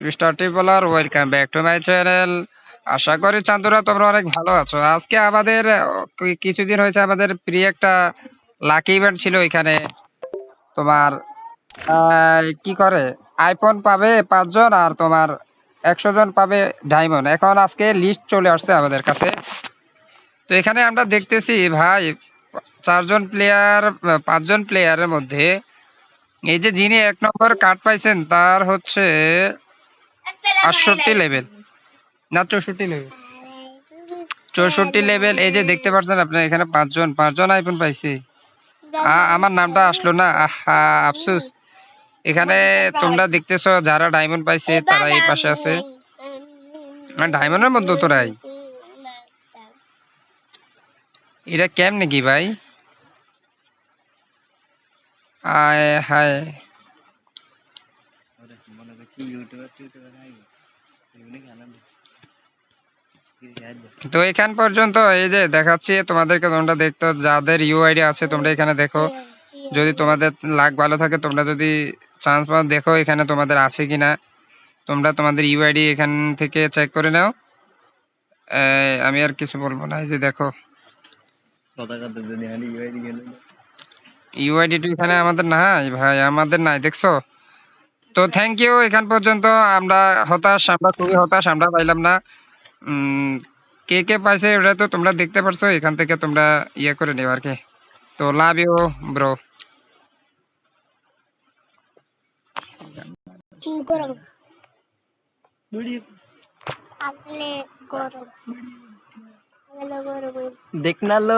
Mister Tipler, welcome back to my channel. আশা করি চান্দুরা তোমরা অনেক ভালো আছো। আজকে আমাদের কিছুদিন হয়েছে আমাদের প্রিয় একটা লাকি ইভেন্ট ছিল এখানে। তোমার কি করে আইফোন পাবে 5 জন আর তোমার 100 জন পাবে ডায়মন্ড। এখন আজকে লিস্ট চলে আসছে আমাদের কাছে। তো এখানে আমরা দেখতেছি ভাই 4 জন প্লেয়ার, 5 জন প্লেয়ারের মধ্যে এই যে যিনি 1 নম্বর কার্ড পাইছেন তার হচ্ছে 68 লেভেল, না 64 লেভেল। 64 লেভেল। এই যে দেখতে পাচ্ছেন আপনার এখানে 5 জন আইফোন পাইছি। আমার নামটা আসলো না, আহা আফসোস। এখানে তোমরা দেখতেছো যারা ডায়মন্ড পাইছে তারা এই পাশে আছে, ডায়মন্ডের মধ্যে তোরাই। এটা কেমনে কি ভাই? আয় হায়। তো এখান পর্যন্ত এই যে দেখাচ্ছি তোমাদেরকে, তোমরা দেখতো যাদের ইউআইডি আছে তোমরা এখানে দেখো। যদি তোমাদের লাক ভালো থাকে, তোমরা যদি চান্স পাও দেখো এখানে তোমাদের আছে কিনা। তোমরা তোমাদের ইউআইডি এখান থেকে চেক করে নাও। আমি আর কিছু বলবো না। এই যে দেখো ইউআইডি তো এখানে আমাদের নাই ভাই, আমাদের নাই, দেখছো? তো থ্যাংক ইউ। এখান পর্যন্ত আমরা হতাশ, আমরা খুবই হতাশ, আমরা পাইলাম না। কে কে পাইছে ওটা তো তোমরা দেখতে পারছো, এখান থেকে তোমরা ইয়ে করে নিও আর কি। তো লাভ ইউ ব্রো। গরম আপনি গরম গরম দেখ না লো